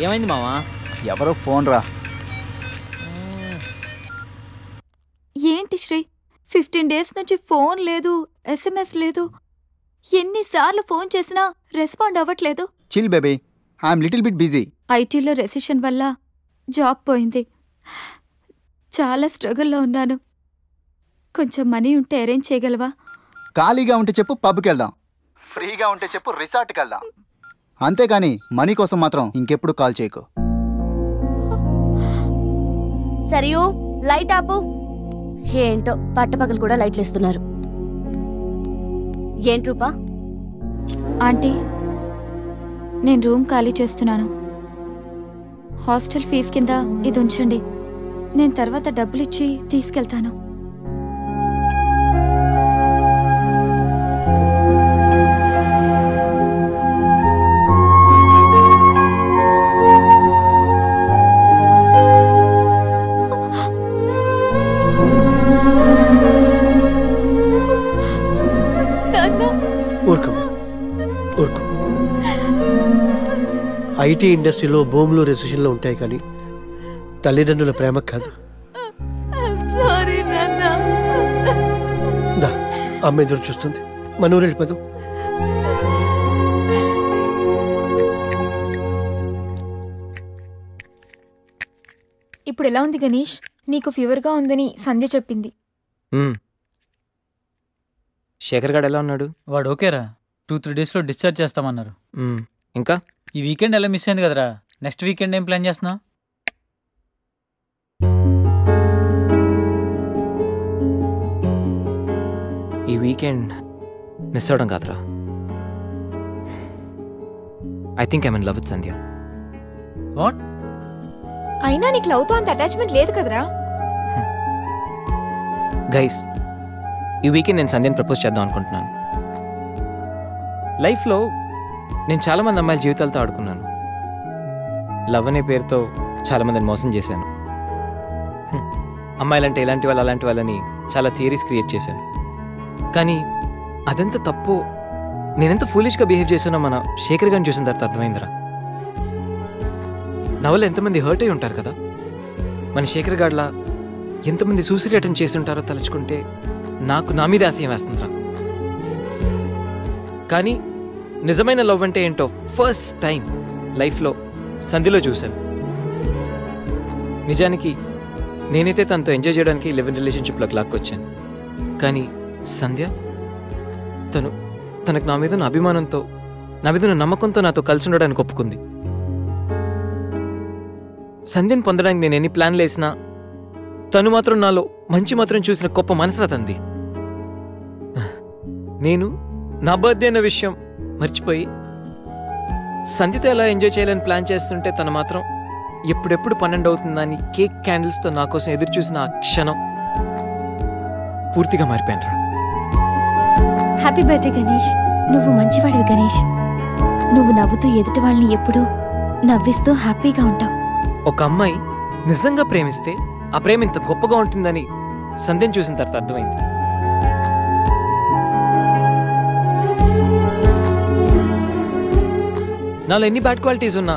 ఏమైంది మావా? ఎవరో ఫోన్ రా. ఏంటి శ్రీ, 15 days నుంచి ఫోన్ లేదు, SMS లేదు. ఎన్నిసార్లు ఫోన్ చేసినా రెస్పాండ్ అవ్వట్లేదు. Chill baby, I'm little bit busy. ఐటీలో రెసిషన్ వల్ల జాబ్ పోయింది. చాలా స్ట్రగుల్లో ఉన్నాను. కొంచెం మనీ ఉంటే అరేంజ్ చేయగలవా? ఖాళీగా ఉంటే చెప్పు, పబ్కి వెళ్దాం. ఫ్రీగా ఉంటే చెప్పు, రిసార్ట్కి వెళ్దాం. అంతేగాని మనీ కోసం మాత్రం ఇంకెప్పుడు కాల్ చేయకు. సరియు, లైట్ ఆపు. ఏంటో పట్టపగలు కూడా లైట్లు ఇస్తున్నారు. ఏంటి రూపా? ఆంటీ, నేను రూమ్ ఖాళీ చేస్తున్నాను. హాస్టల్ ఫీజు కింద ఇది ఉంచండి. నేను తర్వాత డబ్బులిచ్చి తీసుకెళ్తాను. ఐటీ ఇండస్ట్రీలో భూములు రెసిషన్లో ఉంటాయి, కానీ తల్లిదండ్రుల ప్రేమ కాదు. అమ్మ ఎదురు చూస్తుంది. మన ఊరు వెళ్ళిపోదాం. ఇప్పుడు ఎలా ఉంది గణేష్? నీకు ఫీవర్గా ఉందని సంధ్య చెప్పింది. శేఖర్ గారు ఎలా ఉన్నాడు? వాడు ఓకేరా, 2-3 daysలో డిశ్చార్జ్ చేస్తామన్నారు. ఇంకా ఈ వీకెండ్ ఎలా మిస్ అయింది కదరా. నెక్స్ట్ వీకెండ్ ఏం ప్లాన్ చేస్తున్నావు? ఈ వీకెండ్ మిస్ అవడం కాదురా. I think I'm in love with Sandhya. What? అయినా నీకు లవ్తో అంత అటాచ్మెంట్ లేదు కదరా. గైస్, ఈ వీకెండ్ నేను సంధ్యని ప్రపోజ్ చేద్దాం అనుకుంటున్నాను. లైఫ్లో నేను చాలామంది అమ్మాయిల జీవితాలతో ఆడుకున్నాను. లవ్ అనే పేరుతో చాలామందిని మోసం చేశాను. అమ్మాయిలంటే ఇలాంటి వాళ్ళు అలాంటి వాళ్ళని చాలా థియరీస్ క్రియేట్ చేశాను. కానీ అదెంత తప్పు, నేనెంత ఫూలిష్గా బిహేవ్ చేశానో మన శేఖర్ గారిని చూసిన తర్వాత అర్థమైందిరా. నా వల్ల ఎంతమంది హర్ట్ అయి ఉంటారు కదా. మన శేఖర్ గారిలా ఎంతమంది సూసైడ్ అటెంప్ట్ చేసి ఉంటారో తలుచుకుంటే నాకు నా మీద ఆశయం వేస్తుందిరా. కానీ నిజమైన లవ్ అంటే ఏంటో ఫస్ట్ టైం లైఫ్లో సంధ్యలో చూశాను. నిజానికి నేనైతే తనతో ఎంజాయ్ చేయడానికి లివ్ ఇన్ రిలేషన్షిప్లోకి లాక్కొచ్చాను. కానీ సంధ్య తనకు నా మీద ఉన్న అభిమానంతో, నా మీద ఉన్న నమ్మకంతో నాతో కలిసి ఉండడానికి ఒప్పుకుంది. సంధ్యను పొందడానికి నేను ఎన్ని ప్లాన్లు వేసినా తను మాత్రం నాలో మంచి మాత్రం చూసిన గొప్ప మనసురా తంది. నేను నా బర్త్డే అన్న విషయం మర్చిపోయి సంధ్యతో ఎలా ఎంజాయ్ చేయాలని ప్లాన్ చేస్తుంటే తను మాత్రం ఎప్పుడెప్పుడు 12 అవుతుందని కేక్ క్యాండిల్స్తో నా కోసం ఎదురు చూసిన ఆ క్షణం పూర్తిగా మారిపోయాను రా. Happy birthday Ganesh. నువ్వు మంచివాడివి గణేష్. నువ్వు నవ్వుతూ ఎదుటి వాళ్ళని ఎప్పుడూ నవ్విస్తూ హ్యాపీగా ఉంటావు. ఒక అమ్మాయి నిజంగా ప్రేమిస్తే ఆ ప్రేమ ఇంత గొప్పగా ఉంటుందని సంధ్యను చూసిన తర్వాత అర్థమైంది. నాలో ఎన్ని బ్యాడ్ క్వాలిటీస్ ఉన్నా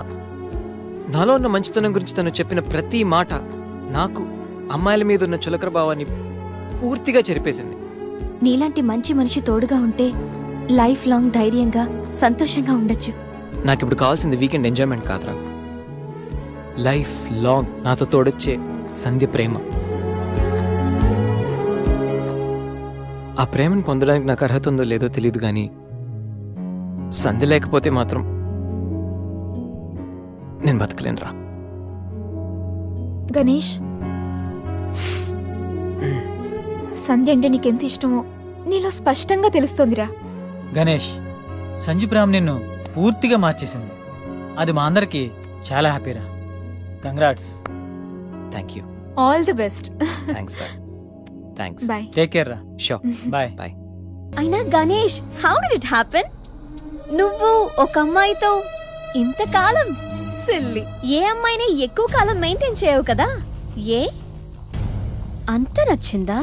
నాలో ఉన్న మంచితనం గురించి తను చెప్పిన ప్రతి మాట నాకు అమ్మాయిల మీద ఉన్న చులకర భావాన్ని పూర్తిగా చెరిపేసింది. నీలాంటి మంచి మనిషి తోడుగా ఉంటే లైఫ్ లాంగ్ ధైర్యంగా సంతోషంగా ఉండొచ్చు. నాకు ఇప్పుడు కావాల్సింది వీకెండ్ ఎంజాయ్మెంట్ కాదురా, లైఫ్ లాంగ్ నాతో తోడొచ్చే సంధ్య ప్రేమ. ఆ ప్రేమను పొందడానికి నాకు అర్హత ఉందో లేదో తెలియదు, కానీ సంధ్య లేకపోతే మాత్రం నేను బతకలేనురా. గణేష్, సంధ్య అంటే నీకెంత ఇష్టమో నీలో స్పష్టంగా తెలుస్తోందిరా. గణేష్, సంజు ప్రేమ నిన్ను పూర్తిగా మార్చేసింది. అది మా అందరికి చాలా హ్యాపీరా. Congrats. Thank you. All the best. Thanks. Bye. Take care రా. షూర్. బాయ్. బాయ్. అయినా Ganesh, how did it happen? నువ్వు ఒక అమ్మాయితో ఇంతకాలం సిల్లీ. ఏ అమ్మాయిని ఎక్కువ కాలం మెయింటైన్ చేయవు కదా. ఏ అంత నచ్చిందా?